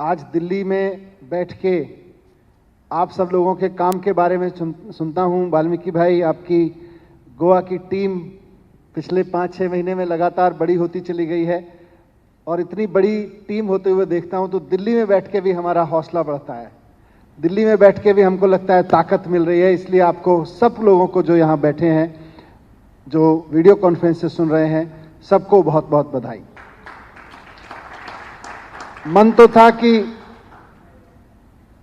आज दिल्ली में बैठ के आप सब लोगों के काम के बारे में सुनता हूं। वाल्मीकि भाई, आपकी गोवा की टीम पिछले 5-6 महीने में लगातार बड़ी होती चली गई है और इतनी बड़ी टीम होते हुए देखता हूं तो दिल्ली में बैठ के भी हमारा हौसला बढ़ता है। दिल्ली में बैठ के भी हमको लगता है ताकत मिल रही है। इसलिए आपको सब लोगों को जो यहाँ बैठे हैं, जो वीडियो कॉन्फ्रेंस से सुन रहे हैं, सबको बहुत बहुत बधाई। मन तो था कि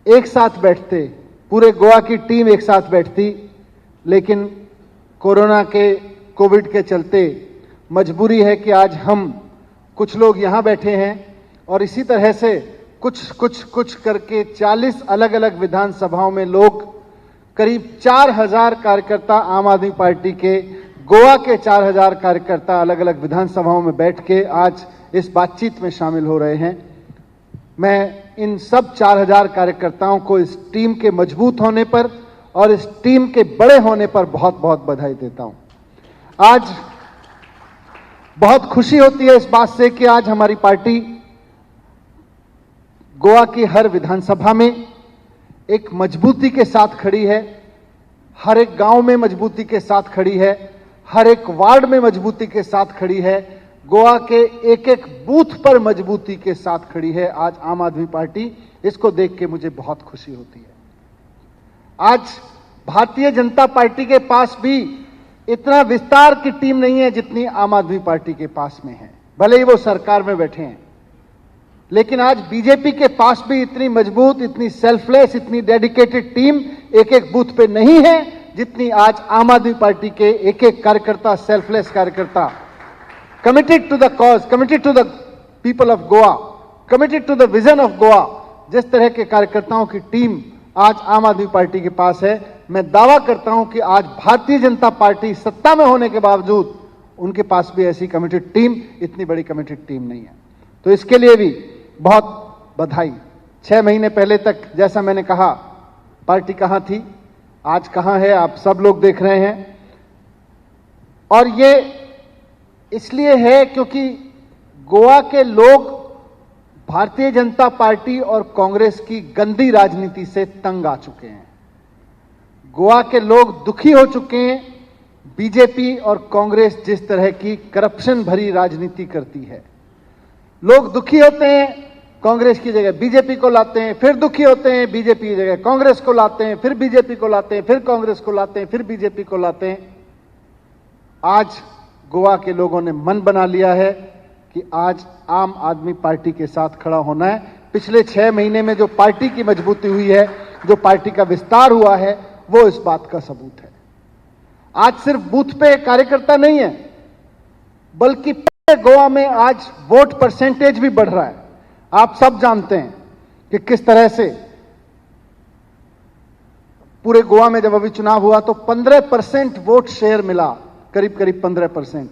एक साथ बैठते, पूरे गोवा की टीम एक साथ बैठती, लेकिन कोविड के चलते मजबूरी है कि आज हम कुछ लोग यहां बैठे हैं और इसी तरह से कुछ करके 40 अलग अलग विधानसभाओं में लोग, करीब 4000 कार्यकर्ता आम आदमी पार्टी के, गोवा के 4000 कार्यकर्ता अलग अलग विधानसभाओं में बैठ के आज इस बातचीत में शामिल हो रहे हैं। मैं इन सब 4000 कार्यकर्ताओं को इस टीम के मजबूत होने पर और इस टीम के बड़े होने पर बहुत बहुत बधाई देता हूं। आज बहुत खुशी होती है इस बात से कि आज हमारी पार्टी गोवा की हर विधानसभा में एक मजबूती के साथ खड़ी है, हर एक गांव में मजबूती के साथ खड़ी है, हर एक वार्ड में मजबूती के साथ खड़ी है, गोवा के एक एक बूथ पर मजबूती के साथ खड़ी है आज आम आदमी पार्टी। इसको देख के मुझे बहुत खुशी होती है। आज भारतीय जनता पार्टी के पास भी इतना विस्तार की टीम नहीं है जितनी आम आदमी पार्टी के पास में है, भले ही वो सरकार में बैठे हैं, लेकिन आज बीजेपी के पास भी इतनी मजबूत, इतनी सेल्फलेस, इतनी डेडिकेटेड टीम एक एक बूथ पे नहीं है जितनी आज आम आदमी पार्टी के एक एक कार्यकर्ता, सेल्फलेस कार्यकर्ता, committed to the cause, committed to the people of Goa, committed to the vision of Goa, जिस तरह के कार्यकर्ताओं की टीम आज आम आदमी पार्टी के पास है। मैं दावा करता हूं कि आज भारतीय जनता पार्टी सत्ता में होने के बावजूद उनके पास भी ऐसी कमिटेड टीम, इतनी बड़ी कमिटेड टीम नहीं है। तो इसके लिए भी बहुत बधाई। 6 महीने पहले तक, जैसा मैंने कहा, पार्टी कहां थी, आज कहां है, आप सब लोग देख रहे हैं। और ये इसलिए है क्योंकि गोवा के लोग भारतीय जनता पार्टी और कांग्रेस की गंदी राजनीति से तंग आ चुके हैं। गोवा के लोग दुखी हो चुके हैं। बीजेपी और कांग्रेस जिस तरह की करप्शन भरी राजनीति करती है, लोग दुखी होते हैं, कांग्रेस की जगह बीजेपी को लाते हैं, फिर दुखी होते हैं, बीजेपी की जगह कांग्रेस को लाते हैं, फिर बीजेपी को लाते हैं, फिर कांग्रेस को लाते हैं, फिर बीजेपी को लाते हैं। आज गोवा के लोगों ने मन बना लिया है कि आज आम आदमी पार्टी के साथ खड़ा होना है। पिछले 6 महीने में जो पार्टी की मजबूती हुई है, जो पार्टी का विस्तार हुआ है, वो इस बात का सबूत है। आज सिर्फ बूथ पे कार्यकर्ता नहीं है, बल्कि पूरे गोवा में आज वोट परसेंटेज भी बढ़ रहा है। आप सब जानते हैं कि किस तरह से पूरे गोवा में जब अभी चुनाव हुआ तो 15% वोट शेयर मिला, करीब करीब 15%।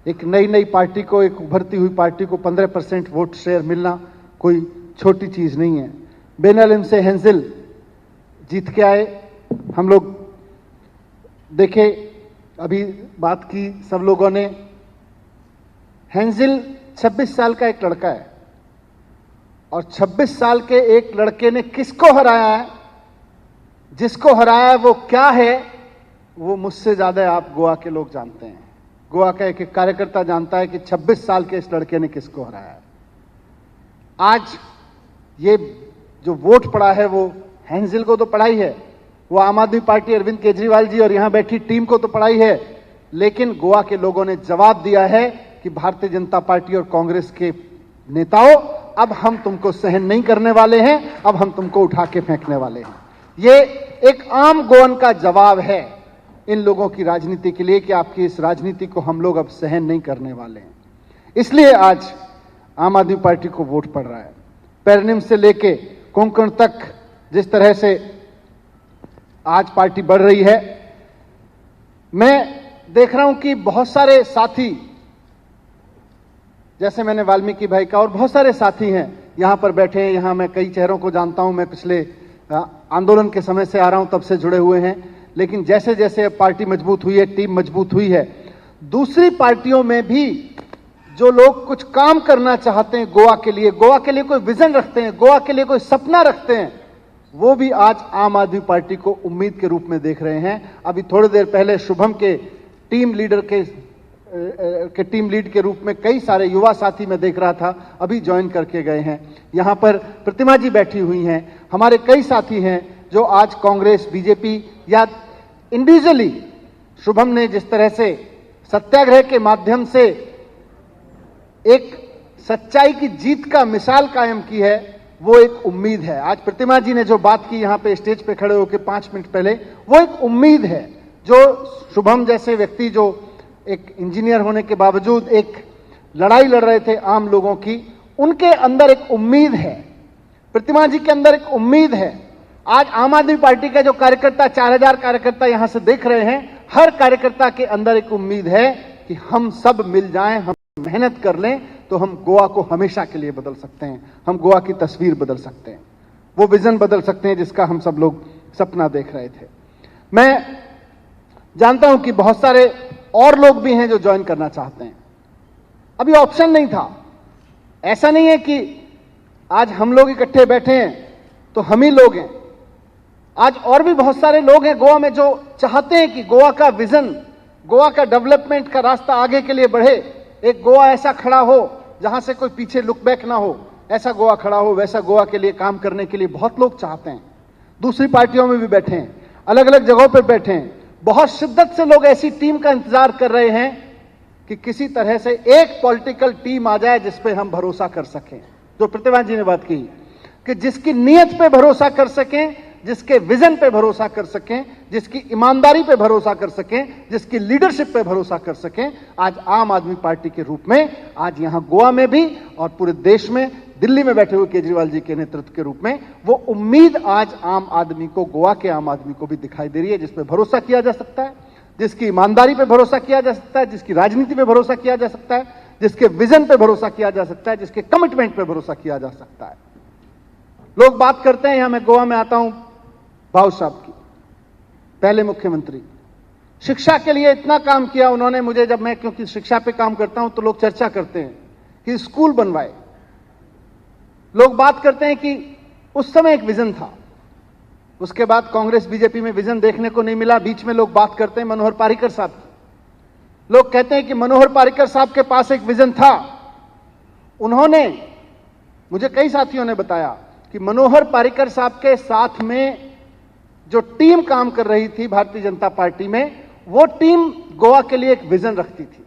एक नई पार्टी को, एक उभरती हुई पार्टी को 15% वोट शेयर मिलना कोई छोटी चीज नहीं है। बेनलिम से हेंजिल जीत के आए। हम लोग देखे, अभी बात की सब लोगों ने, हेंजिल 26 साल का एक लड़का है और 26 साल के एक लड़के ने किसको हराया है, जिसको हराया है वो क्या है, वो मुझसे ज्यादा आप गोवा के लोग जानते हैं। गोवा का एक कार्यकर्ता जानता है कि 26 साल के इस लड़के ने किसको हराया है। आज ये जो वोट पड़ा है वो हेंजिल को तो पड़ा ही है, वो आम आदमी पार्टी, अरविंद केजरीवाल जी और यहां बैठी टीम को तो पड़ा ही है, लेकिन गोवा के लोगों ने जवाब दिया है कि भारतीय जनता पार्टी और कांग्रेस के नेताओं, अब हम तुमको सहन नहीं करने वाले हैं, अब हम तुमको उठा के फेंकने वाले हैं। ये एक आम गोवन का जवाब है इन लोगों की राजनीति के लिए कि आपकी इस राजनीति को हम लोग अब सहन नहीं करने वाले हैं। इसलिए आज आम आदमी पार्टी को वोट पड़ रहा है। पैरनिम से लेके कोंकण तक जिस तरह से आज पार्टी बढ़ रही है, मैं देख रहा हूं कि बहुत सारे साथी, जैसे मैंने वाल्मीकि भाई का, और बहुत सारे साथी हैं यहां पर बैठे हैं। यहां मैं कई चेहरों को जानता हूं, मैं पिछले आंदोलन के समय से आ रहा हूं, तब से जुड़े हुए हैं। लेकिन जैसे जैसे पार्टी मजबूत हुई है, टीम मजबूत हुई है, दूसरी पार्टियों में भी जो लोग कुछ काम करना चाहते हैं गोवा के लिए कोई विजन रखते हैं, गोवा के लिए कोई सपना रखते हैं, वो भी आज आम आदमी पार्टी को उम्मीद के रूप में देख रहे हैं। अभी थोड़ी देर पहले शुभम के टीम लीड के रूप में कई सारे युवा साथी मैं देख रहा था, अभी ज्वाइन करके गए हैं। यहां पर प्रतिमा जी बैठी हुई हैं, हमारे कई साथी हैं जो आज कांग्रेस, बीजेपी या इंडिविजुअली शुभम ने जिस तरह से सत्याग्रह के माध्यम से एक सच्चाई की जीत का मिसाल कायम की है, वो एक उम्मीद है। आज प्रतिमा जी ने जो बात की यहां पे स्टेज पे खड़े होकर 5 मिनट पहले, वो एक उम्मीद है। जो शुभम जैसे व्यक्ति जो एक इंजीनियर होने के बावजूद एक लड़ाई लड़ रहे थे आम लोगों की, उनके अंदर एक उम्मीद है, प्रतिमा जी के अंदर एक उम्मीद है। आज आम आदमी पार्टी का जो कार्यकर्ता, 4000 कार्यकर्ता यहां से देख रहे हैं, हर कार्यकर्ता के अंदर एक उम्मीद है कि हम सब मिल जाएं, हम मेहनत कर लें तो हम गोवा को हमेशा के लिए बदल सकते हैं, हम गोवा की तस्वीर बदल सकते हैं, वो विजन बदल सकते हैं जिसका हम सब लोग सपना देख रहे थे। मैं जानता हूं कि बहुत सारे और लोग भी हैं जो ज्वाइन करना चाहते हैं। अभी ऑप्शन नहीं था, ऐसा नहीं है कि आज हम लोग इकट्ठे बैठे हैं तो हम ही लोग हैं। आज और भी बहुत सारे लोग हैं गोवा में जो चाहते हैं कि गोवा का विजन, गोवा का डेवलपमेंट का रास्ता आगे के लिए बढ़े। एक गोवा ऐसा खड़ा हो जहां से कोई पीछे लुक बैक ना हो, ऐसा गोवा खड़ा हो, वैसा गोवा के लिए काम करने के लिए बहुत लोग चाहते हैं। दूसरी पार्टियों में भी बैठे हैं, अलग अलग जगहों पर बैठे हैं। बहुत शिद्दत से लोग ऐसी टीम का इंतजार कर रहे हैं कि किसी तरह से एक पॉलिटिकल टीम आ जाए जिस पे हम भरोसा कर सकें। जो प्रतिभा जी ने बात की कि जिसकी नीयत पे भरोसा कर सकें, जिसके विजन पे भरोसा कर सकें, जिसकी ईमानदारी पे भरोसा कर सकें, जिसकी लीडरशिप पे भरोसा कर सकें, आज आम आदमी पार्टी के रूप में, आज यहां गोवा में भी और पूरे देश में, दिल्ली में बैठे हुए केजरीवाल जी के नेतृत्व के रूप में, वो उम्मीद आज आम आदमी को, गोवा के आम आदमी को भी दिखाई दे रही है, जिसपे भरोसा किया जा सकता है, जिसकी ईमानदारी पे भरोसा किया जा सकता है, जिसकी राजनीति पे भरोसा किया जा सकता है, जिसके विजन पे भरोसा किया जा सकता है, जिसके कमिटमेंट पे भरोसा किया जा सकता है। लोग बात करते हैं, यहां मैं गोवा में आता हूं, भाऊ साहब की, पहले मुख्यमंत्री, शिक्षा के लिए इतना काम किया उन्होंने। मुझे जब मैं, क्योंकि शिक्षा पे काम करता हूं, तो लोग चर्चा करते हैं कि स्कूल बनवाए, लोग बात करते हैं कि उस समय एक विजन था, उसके बाद कांग्रेस बीजेपी में विजन देखने को नहीं मिला। बीच में लोग बात करते हैं मनोहर पार्रिकर साहब की, लोग कहते हैं कि मनोहर पार्रिकर साहब के पास एक विजन था। उन्होंने, मुझे कई साथियों ने बताया कि मनोहर पार्रिकर साहब के साथ में जो टीम काम कर रही थी भारतीय जनता पार्टी में, वो टीम गोवा के लिए एक विजन रखती थी।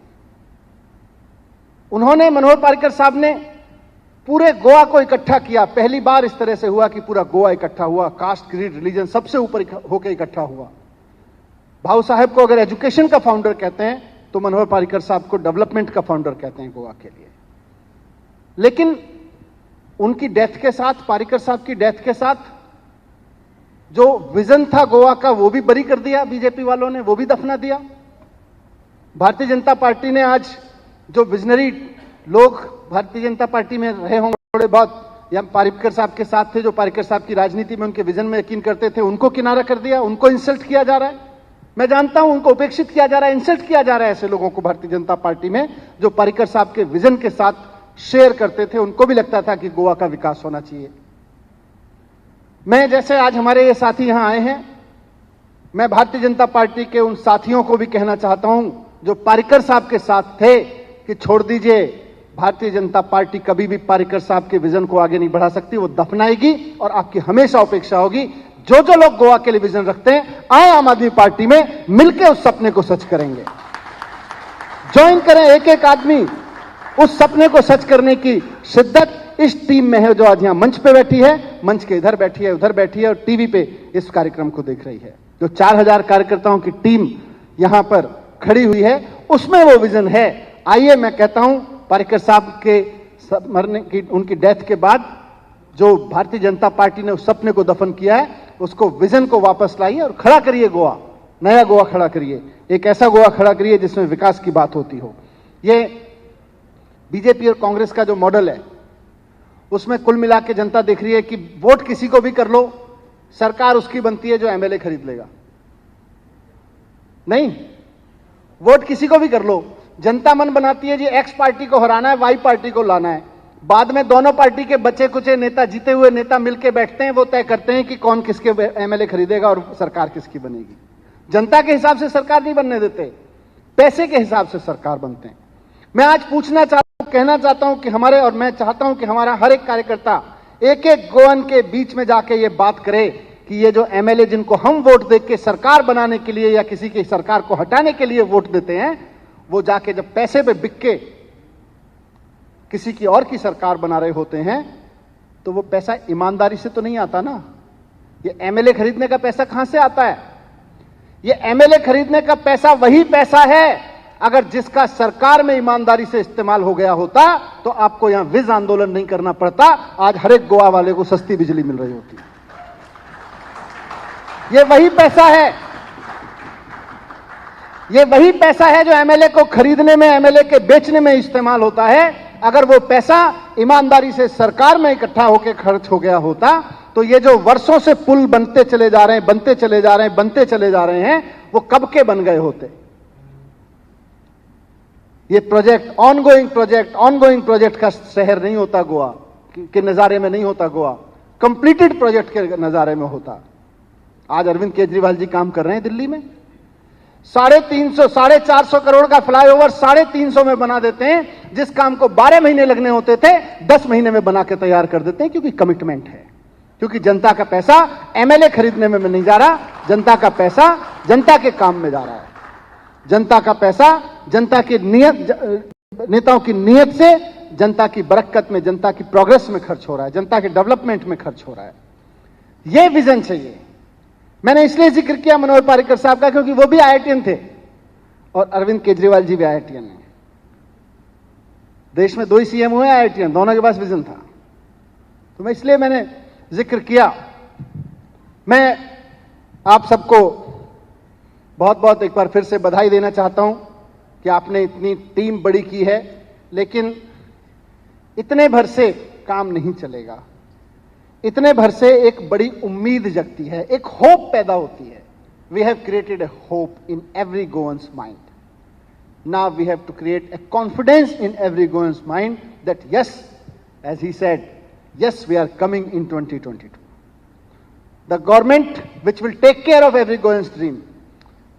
उन्होंने, मनोहर पार्रिकर साहब ने पूरे गोवा को इकट्ठा किया। पहली बार इस तरह से हुआ कि पूरा गोवा इकट्ठा हुआ, कास्ट, क्रीड, रिलीजन सबसे ऊपर होकर इकट्ठा हुआ। भाऊ साहब को अगर एजुकेशन का फाउंडर कहते हैं तो मनोहर पार्रिकर साहब को डेवलपमेंट का फाउंडर कहते हैं गोवा के लिए। लेकिन उनकी डेथ के साथ, पार्रिकर साहब की डेथ के साथ, जो विजन था गोवा का वो भी बरी कर दिया बीजेपी वालों ने, वो भी दफना दिया। भारतीय जनता पार्टी ने आज जो विजनरी लोग भारतीय जनता पार्टी में रहे होंगे थोड़े बहुत, या पार्रिकर साहब के साथ थे, जो पार्रिकर साहब की राजनीति में, उनके विजन में यकीन करते थे, उनको किनारा कर दिया, उनको इंसल्ट किया जा रहा है। मैं जानता हूं उनको उपेक्षित किया जा रहा है, इंसल्ट किया जा रहा है ऐसे लोगों को भारतीय जनता पार्टी में जो पार्रिकर साहब के विजन के साथ शेयर करते थे। उनको भी लगता था कि गोवा का विकास होना चाहिए। मैं, जैसे आज हमारे ये साथी यहां आए हैं, मैं भारतीय जनता पार्टी के उन साथियों को भी कहना चाहता हूं जो पार्रिकर साहब के साथ थे कि छोड़ दीजिए, भारतीय जनता पार्टी कभी भी पार्रिकर साहब के विजन को आगे नहीं बढ़ा सकती, वो दफनाएगी और आपकी हमेशा उपेक्षा होगी। जो जो लोग गोवा के लिए विजन रखते हैं, आए आम आदमी पार्टी में, मिलकर उस सपने को सच करेंगे। ज्वाइन करें, एक एक आदमी उस सपने को सच करने की शिद्दत इस टीम में है जो आज यहां मंच पे बैठी है, मंच के इधर बैठी है, उधर बैठी है और टीवी पे इस कार्यक्रम को देख रही है। जो 4000 कार्यकर्ताओं की टीम यहां पर खड़ी हुई है, उसमें वो विजन है। आइए, मैं कहता हूं, पार्रिकर साहब के मरने की, उनकी डेथ के बाद जो भारतीय जनता पार्टी ने उस सपने को दफन किया है, उसको, विजन को वापस लाइए और खड़ा करिए गोवा, नया गोवा खड़ा करिए, एक ऐसा गोवा खड़ा करिए जिसमें विकास की बात होती हो। ये बीजेपी और कांग्रेस का जो मॉडल है, उसमें कुल मिला के जनता देख रही है कि वोट किसी को भी कर लो, सरकार उसकी बनती है जो एमएलए खरीद लेगा। नहीं, वोट किसी को भी कर लो, जनता मन बनाती है जी एक्स पार्टी को हराना है, वाई पार्टी को लाना है। बाद में दोनों पार्टी के बचे कुचे नेता, जीते हुए नेता मिलके बैठते हैं, वो तय करते हैं कि कौन किसके एमएलए खरीदेगा और सरकार किसकी बनेगी। जनता के हिसाब से सरकार नहीं बनने देते, पैसे के हिसाब से सरकार बनते हैं। मैं आज पूछना चाहता हूं, कहना चाहता हूं कि हमारे, और मैं चाहता हूं कि हमारा हर एक कार्यकर्ता एक एक गोवन के बीच में जाके ये बात करे कि ये जो एमएलए जिनको हम वोट दे के सरकार बनाने के लिए या किसी की सरकार को हटाने के लिए वोट देते हैं, वो जाके जब पैसे पे बिक के किसी की और की सरकार बना रहे होते हैं, तो वो पैसा ईमानदारी से तो नहीं आता ना। ये एमएलए खरीदने का पैसा कहां से आता है? ये एमएलए खरीदने का पैसा वही पैसा है अगर जिसका सरकार में ईमानदारी से इस्तेमाल हो गया होता तो आपको यहां विज आंदोलन नहीं करना पड़ता, आज हर एक गोवा वाले को सस्ती बिजली मिल रही होती। ये वही पैसा है, ये वही पैसा है जो एमएलए को खरीदने में, एमएलए के बेचने में इस्तेमाल होता है। अगर वो पैसा ईमानदारी से सरकार में इकट्ठा होकर खर्च हो गया होता तो ये जो वर्षों से पुल बनते चले जा रहे हैं, बनते चले जा रहे हैं, बनते चले जा रहे हैं, वो कब के बन गए होते। ये प्रोजेक्ट ऑनगोइंग प्रोजेक्ट का शहर नहीं होता गोवा के नजारे में, नहीं होता गोवा, कंप्लीटेड प्रोजेक्ट के नजारे में होता। आज अरविंद केजरीवाल जी काम कर रहे हैं दिल्ली में, 350 450 करोड़ का फ्लाईओवर 350 में बना देते हैं। जिस काम को 12 महीने लगने होते थे 10 महीने में बना के तैयार कर देते हैं, क्योंकि कमिटमेंट है, क्योंकि जनता का पैसा एमएलए खरीदने में नहीं जा रहा, जनता का पैसा जनता के काम में जा रहा है। जनता का पैसा जनता की नियत, नेताओं की नियत से जनता की बरकत में, जनता की प्रोग्रेस में खर्च हो रहा है, जनता के डेवलपमेंट में खर्च हो रहा है। यह विजन चाहिए। मैंने इसलिए जिक्र किया मनोहर पार्रिकर साहब का, क्योंकि वो भी आईआईटीएन थे और अरविंद केजरीवाल जी भी आईआईटीएन है। देश में 2 ही सीएम हुए आईआईटीएन, दोनों के पास विजन था, तो मैं इसलिए मैंने जिक्र किया। मैं आप सबको बहुत बहुत एक बार फिर से बधाई देना चाहता हूं कि आपने इतनी टीम बड़ी की है, लेकिन इतने भर से काम नहीं चलेगा। इतने भर से एक बड़ी उम्मीद जगती है, एक होप पैदा होती है। We have created a hope in every Goan's mind. Now we have to create a confidence in every Goan's mind that yes, as he said, yes, we are coming in 2022. The government which will take care of every Goan's dream,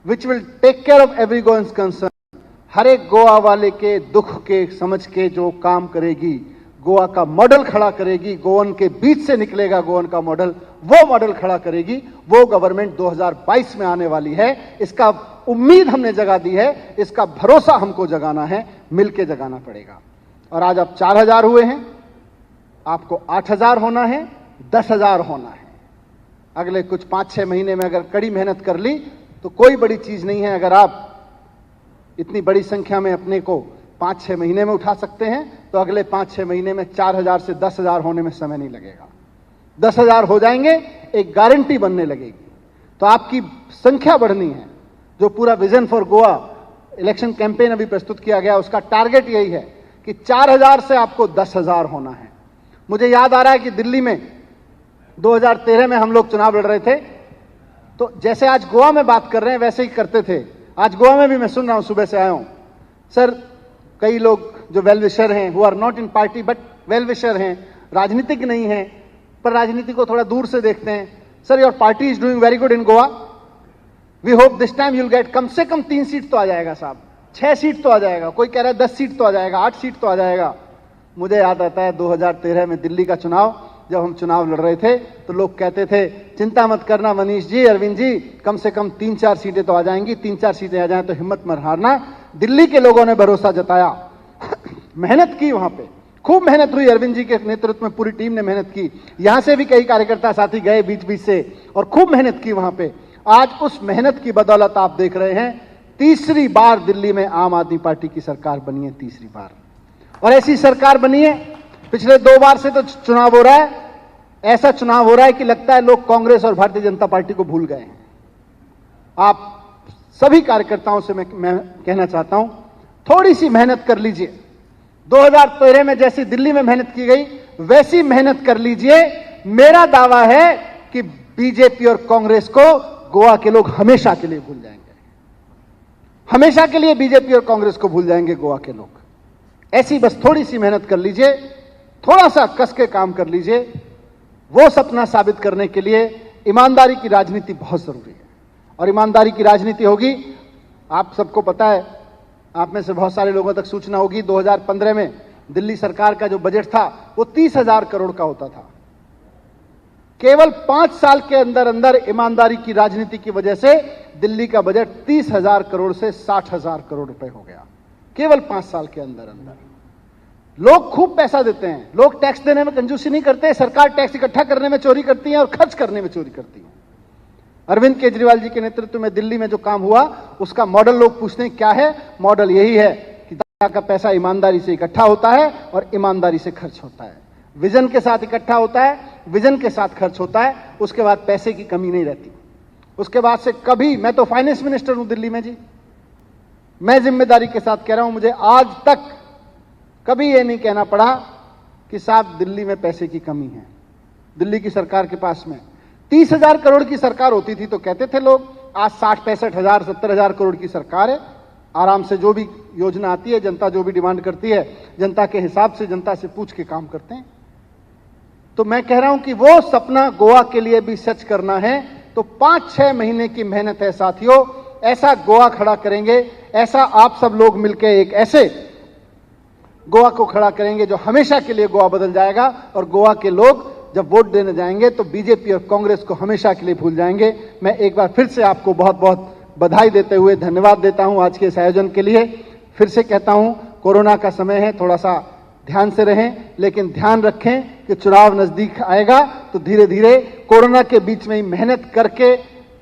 which will take care of every Goan's concern, हर एक गोवा वाले के दुख के समझ के जो काम करेगी, गोवा का मॉडल खड़ा करेगी, गोवन के बीच से निकलेगा गोवन का मॉडल, वो मॉडल खड़ा करेगी, वो गवर्नमेंट 2022 में आने वाली है। इसका उम्मीद हमने जगा दी है, इसका भरोसा हमको जगाना है, मिलके जगाना पड़ेगा। और आज आप 4000 हुए हैं, आपको 8000 होना है, 10,000 होना है। अगले कुछ 5-6 महीने में अगर कड़ी मेहनत कर ली तो कोई बड़ी चीज नहीं है। अगर आप इतनी बड़ी संख्या में अपने को 5-6 महीने में उठा सकते हैं तो अगले 5-6 महीने में 4000 से 10,000 होने में समय नहीं लगेगा। 10,000 हो जाएंगे, एक गारंटी बनने लगेगी। तो आपकी संख्या बढ़नी है। जो पूरा vision for Goa election campaign अभी प्रस्तुत किया गया, उसका टारगेट यही है कि 4000 से आपको 10,000 होना है। मुझे याद आ रहा है कि दिल्ली में 2013 में हम लोग चुनाव लड़ रहे थे, तो जैसे आज गोवा में बात कर रहे हैं वैसे ही करते थे। आज गोवा में भी मैं सुन रहा हूं, सुबह से आया हूं सर, कई लोग जो वेल विशर हैं, who are not in party but well wisher हैं, राजनीतिक नहीं है पर राजनीति को थोड़ा दूर से देखते हैं। Sir, your party is doing very good in Goa, we hope this time you will get कम से कम 3 सीट तो आ जाएगा साहब, 6 सीट तो आ जाएगा, कोई कह रहा है 10 सीट तो आ जाएगा, 8 सीट तो आ जाएगा। मुझे याद आता है 2013 में दिल्ली का चुनाव, जब हम चुनाव लड़ रहे थे तो लोग कहते थे चिंता मत करना मनीष जी, अरविंद जी, कम से कम 3-4 सीटें तो आ जाएंगी, 3-4 सीटें आ जाएं तो हिम्मत मत हारना। दिल्ली के लोगों ने भरोसा जताया, मेहनत की, वहां पे खूब मेहनत हुई, अरविंद जी के नेतृत्व में पूरी टीम ने मेहनत की, यहां से भी कई कार्यकर्ता साथी गए बीच बीच से और खूब मेहनत की वहां पे। आज उस मेहनत की बदौलत आप देख रहे हैं तीसरी बार दिल्ली में आम आदमी पार्टी की सरकार बनी है, तीसरी बार। और ऐसी सरकार बनी है, पिछले 2 बार से तो चुनाव हो रहा है, ऐसा चुनाव हो रहा है कि लगता है लोग कांग्रेस और भारतीय जनता पार्टी को भूल गए हैं। आप सभी कार्यकर्ताओं से मैं कहना चाहता हूं, थोड़ी सी मेहनत कर लीजिए। 2013 में जैसी दिल्ली में मेहनत की गई वैसी मेहनत कर लीजिए। मेरा दावा है कि बीजेपी और कांग्रेस को गोवा के लोग हमेशा के लिए भूल जाएंगे, हमेशा के लिए बीजेपी और कांग्रेस को भूल जाएंगे गोवा के लोग। ऐसी बस थोड़ी सी मेहनत कर लीजिए, थोड़ा सा कस के काम कर लीजिए। वो सपना साबित करने के लिए ईमानदारी की राजनीति बहुत जरूरी है, और ईमानदारी की राजनीति होगी। आप सबको पता है, आप में से बहुत सारे लोगों तक सूचना होगी, 2015 में दिल्ली सरकार का जो बजट था वो 30,000 करोड़ का होता था। केवल 5 साल के अंदर अंदर ईमानदारी की राजनीति की वजह से दिल्ली का बजट 30,000 करोड़ से 60,000 करोड़ रुपए हो गया, केवल 5 साल के अंदर अंदर। लोग खूब पैसा देते हैं, लोग टैक्स देने में कंजूसी नहीं करते, सरकार टैक्स इकट्ठा करने में चोरी करती है और खर्च करने में चोरी करती है। अरविंद केजरीवाल जी के नेतृत्व में दिल्ली में जो काम हुआ उसका मॉडल लोग पूछते हैं क्या है। मॉडल यही है कि जनता का पैसा ईमानदारी से इकट्ठा होता है और ईमानदारी से खर्च होता है। विजन के साथ इकट्ठा होता है, विजन के साथ खर्च होता है, उसके बाद पैसे की कमी नहीं रहती। उसके बाद से कभी, मैं तो फाइनेंस मिनिस्टर हूं दिल्ली में जी, मैं जिम्मेदारी के साथ कह रहा हूं, मुझे आज तक कभी यह नहीं कहना पड़ा कि साहब दिल्ली में पैसे की कमी है। दिल्ली की सरकार के पास में 30,000 करोड़ की सरकार होती थी तो कहते थे लोग, आज 60-65,000 70,000 करोड़ की सरकार है। आराम से जो भी योजना आती है, जनता जो भी डिमांड करती है, जनता के हिसाब से जनता से पूछ के काम करते हैं। तो मैं कह रहा हूं कि वो सपना गोवा के लिए भी सच करना है तो 5-6 महीने की मेहनत है साथियों। ऐसा गोवा खड़ा करेंगे, ऐसा आप सब लोग मिलकर एक ऐसे गोवा को खड़ा करेंगे जो हमेशा के लिए गोवा बदल जाएगा। और गोवा के लोग जब वोट देने जाएंगे तो बीजेपी और कांग्रेस को हमेशा के लिए भूल जाएंगे। मैं एक बार फिर से आपको बहुत बहुत बधाई देते हुए धन्यवाद देता हूं आज के इस आयोजन के लिए। फिर से कहता हूं, कोरोना का समय है, थोड़ा सा ध्यान से रहें, लेकिन ध्यान रखें कि चुनाव नजदीक आएगा तो धीरे धीरे कोरोना के बीच में ही मेहनत करके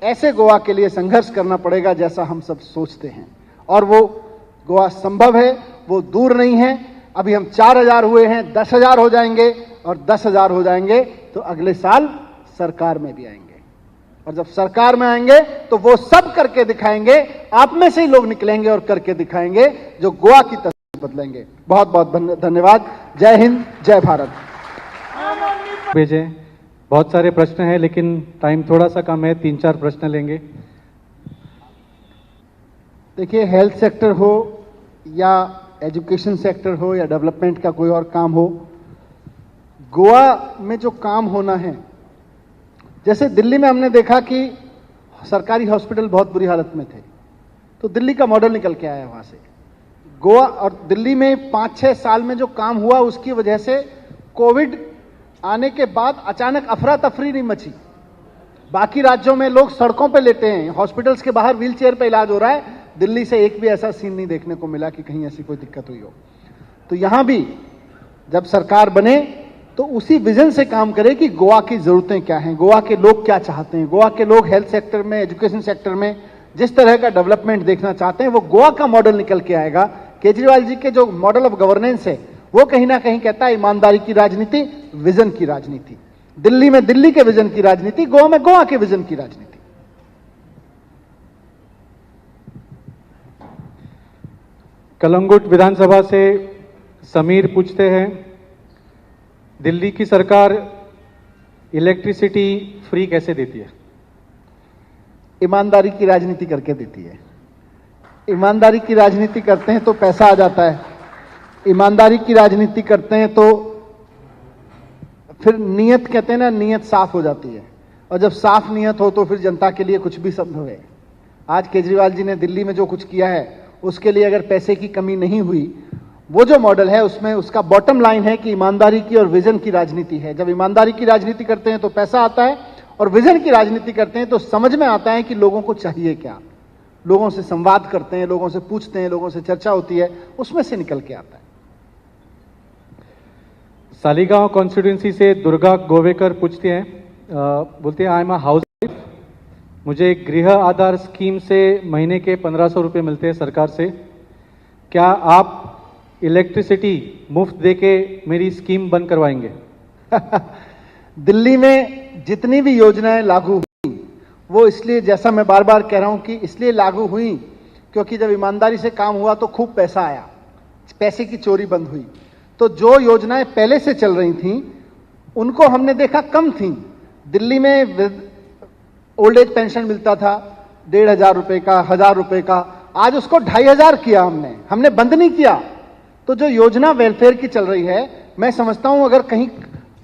ऐसे गोवा के लिए संघर्ष करना पड़ेगा जैसा हम सब सोचते हैं। और वो गोवा संभव है, वो दूर नहीं है। अभी हम 4,000 हुए हैं, 10,000 हो जाएंगे, और 10,000 हो जाएंगे तो अगले साल सरकार में भी आएंगे। और जब सरकार में आएंगे तो वो सब करके दिखाएंगे, आप में से ही लोग निकलेंगे और करके दिखाएंगे जो गोवा की तस्वीर बदलेंगे। बहुत बहुत धन्यवाद। जय हिंद, जय भारत। भेजे बहुत सारे प्रश्न हैं लेकिन टाइम थोड़ा सा कम है, 3-4 प्रश्न लेंगे। देखिए, हेल्थ सेक्टर हो या एजुकेशन सेक्टर हो या डेवलपमेंट का कोई और काम हो, गोवा में जो काम होना है, जैसे दिल्ली में हमने देखा कि सरकारी हॉस्पिटल बहुत बुरी हालत में थे तो दिल्ली का मॉडल निकल के आया वहां से। गोवा और दिल्ली में 5-6 साल में जो काम हुआ उसकी वजह से कोविड आने के बाद अचानक अफरा तफरी नहीं मची। बाकी राज्यों में लोग सड़कों पे लेटे हैं, हॉस्पिटल्स के बाहर व्हीलचेयर पे इलाज हो रहा है। दिल्ली से एक भी ऐसा सीन नहीं देखने को मिला कि कहीं ऐसी कोई दिक्कत हुई हो। तो यहां भी जब सरकार बने तो उसी विजन से काम करे कि गोवा की जरूरतें क्या हैं, गोवा के लोग क्या चाहते हैं। गोवा के लोग हेल्थ सेक्टर में, एजुकेशन सेक्टर में जिस तरह का डेवलपमेंट देखना चाहते हैं वो गोवा का मॉडल निकल के आएगा। केजरीवाल जी के जो मॉडल ऑफ गवर्नेंस है वो कहीं ना कहीं कहता है ईमानदारी की राजनीति, विजन की राजनीति। दिल्ली में दिल्ली के विजन की राजनीति, गोवा में गोवा के विजन की राजनीति। कलंगुट विधानसभा से समीर पूछते हैं, दिल्ली की सरकार इलेक्ट्रिसिटी फ्री कैसे देती है? ईमानदारी की राजनीति करके देती है। ईमानदारी की राजनीति करते हैं तो पैसा आ जाता है, ईमानदारी की राजनीति करते हैं तो फिर नीयत, कहते हैं ना, नीयत साफ हो जाती है। और जब साफ नीयत हो तो फिर जनता के लिए कुछ भी संभव है। आज केजरीवाल जी ने दिल्ली में जो कुछ किया है उसके लिए अगर पैसे की कमी नहीं हुई, वो जो मॉडल है उसमें उसका बॉटम लाइन है कि ईमानदारी की और विजन की राजनीति है। जब ईमानदारी की राजनीति करते हैं तो पैसा आता है, और विजन की राजनीति करते हैं तो समझ में आता है कि लोगों को चाहिए क्या। लोगों से संवाद करते हैं, लोगों से पूछते हैं, लोगों से चर्चा होती है, उसमें से निकल के आता है। सालीगांव कॉन्स्टिट्यूंसी से दुर्गा गोवेकर पूछते हैं, बोलते हैं, I am a house wife, मुझे गृह आधार स्कीम से महीने के 1,500 रुपये मिलते हैं सरकार से। क्या आप इलेक्ट्रिसिटी मुफ्त देके मेरी स्कीम बंद करवाएंगे? दिल्ली में जितनी भी योजनाएं लागू हुई वो इसलिए, जैसा मैं बार बार कह रहा हूं, कि इसलिए लागू हुई क्योंकि जब ईमानदारी से काम हुआ तो खूब पैसा आया, पैसे की चोरी बंद हुई। तो जो योजनाएं पहले से चल रही थीं उनको हमने देखा कम थीं। दिल्ली में ओल्ड एज पेंशन मिलता था 1,500 रुपए का, 1,000 रुपए का, आज उसको 2500 किया हमने बंद नहीं किया। तो जो योजना वेलफेयर की चल रही है, मैं समझता हूं अगर कहीं,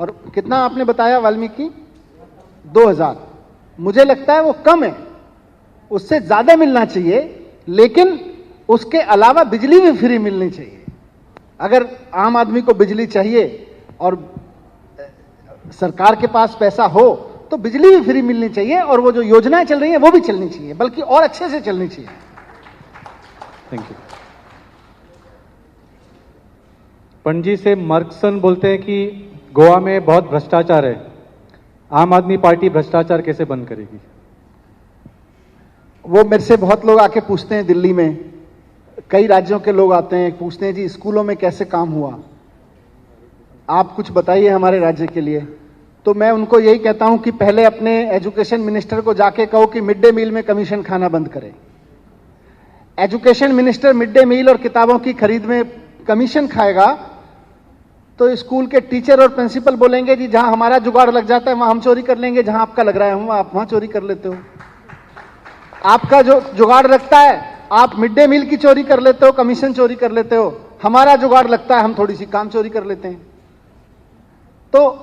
और कितना आपने बताया वाल्मीकि 2000, मुझे लगता है वो कम है, उससे ज्यादा मिलना चाहिए, लेकिन उसके अलावा बिजली भी फ्री मिलनी चाहिए। अगर आम आदमी को बिजली चाहिए और सरकार के पास पैसा हो तो बिजली भी फ्री मिलनी चाहिए, और वो जो योजनाएं चल रही हैं वो भी चलनी चाहिए, बल्कि और अच्छे से चलनी चाहिए। Thank you. पणजी से मर्कसन बोलते हैं कि गोवा में बहुत भ्रष्टाचार है, आम आदमी पार्टी भ्रष्टाचार कैसे बंद करेगी? वो मेरे से बहुत लोग आके पूछते हैं, दिल्ली में कई राज्यों के लोग आते हैं, पूछते हैं जी स्कूलों में कैसे काम हुआ, आप कुछ बताइए हमारे राज्य के लिए। तो मैं उनको यही कहता हूं कि पहले अपने एजुकेशन मिनिस्टर को जाके कहो कि मिड डे मील में कमीशन खाना बंद करें। Education minister mid day meal और किताबों की खरीद में कमीशन खाएगा तो स्कूल के टीचर और प्रिंसिपल बोलेंगे जी जहां हमारा जुगाड़ लग जाता है वहां हम चोरी कर लेंगे, जहां आपका लग रहा है आप वहां चोरी कर लेते हो। आपका जो जुगाड़ लगता है आप मिड डे मील की चोरी कर लेते हो, कमीशन चोरी कर लेते हो, हमारा जुगाड़ लगता है हम थोड़ी सी काम चोरी कर लेते हैं। तो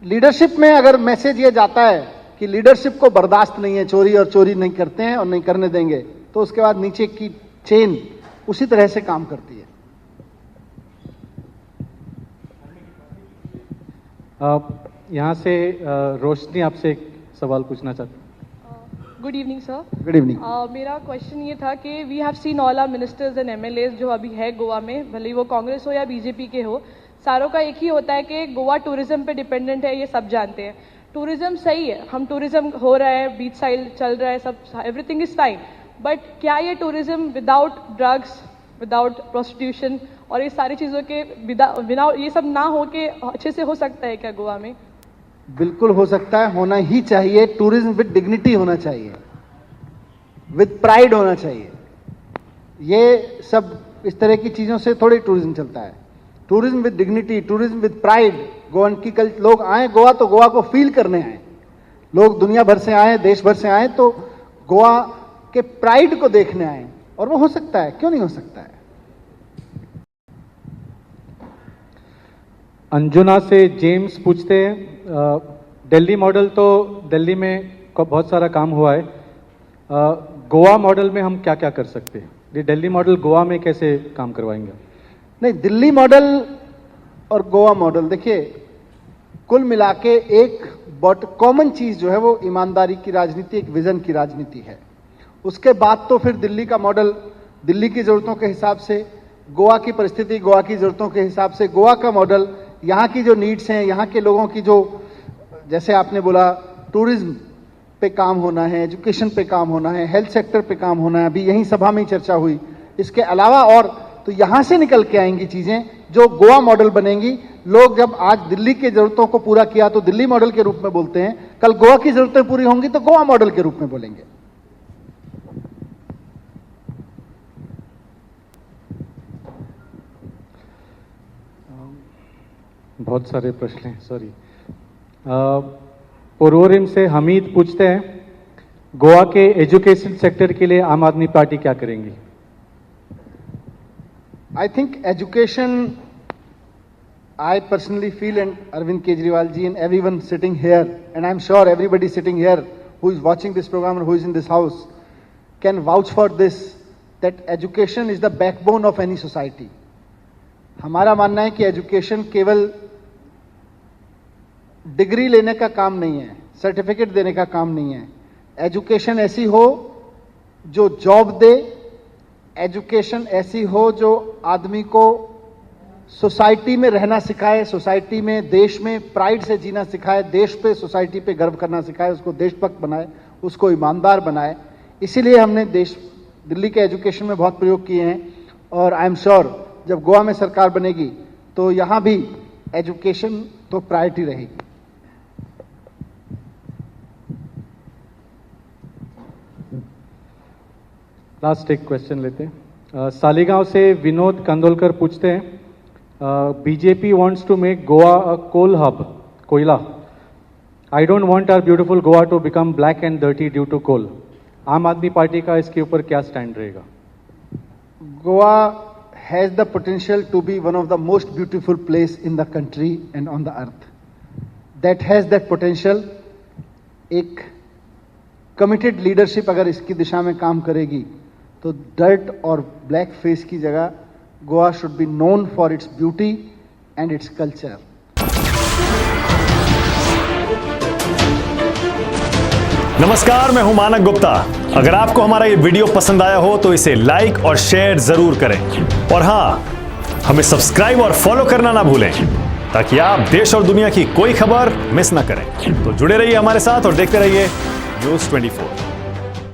लीडरशिप में अगर मैसेज ये जाता है कि लीडरशिप को बर्दाश्त नहीं है चोरी, और चोरी नहीं करते हैं और नहीं करने देंगे, तो उसके बाद नीचे की चेन उसी तरह से काम करती है। यहाँ से रोशनी आपसे एक सवाल पूछना चाहती हूँ। Good evening sir. Good evening. मेरा क्वेश्चन ये था कि we have seen all our ministers and MLAs जो अभी है गोवा में, भले ही वो कांग्रेस हो या बीजेपी के हो, सारों का एक ही होता है कि गोवा टूरिज्म पे डिपेंडेंट है, ये सब जानते हैं। टूरिज्म सही है, हम टूरिज्म हो रहा है, बीच साइड चल रहा है, सब एवरीथिंग इज फाइन, बट क्या ये tourism without drugs, without prostitution और ये सारी चीज़ों के बिना ये सब ना हो के अच्छे से हो सकता है क्या गोवा में? बिल्कुल हो सकता है, होना ही चाहिए। टूरिज्म विद डिग्निटी होना चाहिए, विद प्राइड होना चाहिए। ये सब इस तरह की चीजों से थोड़ी टूरिज्म चलता है। Tourism with dignity, tourism with pride. Goan की लोग आए गोवा तो गोवा को फील करने आए, लोग दुनिया भर से आए, देश भर से आए तो गोवा के प्राइड को देखने आए, और वो हो सकता है, क्यों नहीं हो सकता है। अंजुना से जेम्स पूछते हैं, दिल्ली मॉडल तो दिल्ली में बहुत सारा काम हुआ है, गोवा मॉडल में हम क्या क्या कर सकते हैं? ये दिल्ली मॉडल गोवा में कैसे काम करवाएंगे? नहीं, दिल्ली मॉडल और गोवा मॉडल, देखिए कुल मिला के एक बट कॉमन चीज जो है वो ईमानदारी की राजनीति, एक विजन की राजनीति है। उसके बाद तो फिर दिल्ली का मॉडल दिल्ली की जरूरतों के हिसाब से, गोवा की परिस्थिति गोवा की जरूरतों के हिसाब से, गोवा का मॉडल यहाँ की जो नीड्स हैं, यहाँ के लोगों की जो, जैसे आपने बोला टूरिज्म पे काम होना है, एजुकेशन पे काम होना है, हेल्थ सेक्टर पे काम होना है, अभी यहीं सभा में ही चर्चा हुई। इसके अलावा और तो यहां से निकल के आएंगी चीजें जो गोवा मॉडल बनेंगी। लोग जब आज दिल्ली की जरूरतों को पूरा किया तो दिल्ली मॉडल के रूप में बोलते हैं, कल गोवा की जरूरतें पूरी होंगी तो गोवा मॉडल के रूप में बोलेंगे। बहुत सारे प्रश्न हैं, सॉरी। पोरवोरिम से हमीद पूछते हैं, गोवा के एजुकेशन सेक्टर के लिए आम आदमी पार्टी क्या करेंगी? I think education, I personally feel, and Arvind Kejriwal ji and everyone sitting here, and I'm sure everybody sitting here who is watching this program and who is in this house can vouch for this, that education is the backbone of any society. हमारा मानना है कि education केवल degree लेने का काम नहीं है, सर्टिफिकेट देने का काम नहीं है। एजुकेशन ऐसी हो जो जॉब दे, एजुकेशन ऐसी हो जो आदमी को सोसाइटी में रहना सिखाए, सोसाइटी में, देश में प्राइड से जीना सिखाए, देश पे, सोसाइटी पे गर्व करना सिखाए, उसको देशभक्त बनाए, उसको ईमानदार बनाए। इसीलिए हमने दिल्ली के एजुकेशन में बहुत प्रयोग किए हैं, और आई एम श्योर जब गोवा में सरकार बनेगी तो यहां भी एजुकेशन तो प्रायोरिटी रहेगी। लास्ट एक क्वेश्चन लेते हैं। सालीगांव से विनोद कंदोलकर पूछते हैं, BJP wants to make Goa a coal hub, कोयला। I don't want our beautiful Goa to become black and dirty due to coal. Aam Aadmi party का इसके ऊपर क्या स्टैंड रहेगा? Goa has the potential to be one of the most beautiful place in the country and on the earth. That has that potential. एक committed leadership अगर इसकी दिशा में काम करेगी तो डर्ट और ब्लैक फेस की जगह Goa should be known for its beauty and its culture. नमस्कार, मैं हूं मानक गुप्ता. अगर आपको हमारा ये वीडियो पसंद आया हो तो इसे लाइक और शेयर जरूर करें. और हां, हमें सब्सक्राइब और फॉलो करना ना भूलें ताकि आप देश और दुनिया की कोई खबर मिस ना करें. तो जुड़े रहिए हमारे साथ और देखते रहिए न्यूज़ 24.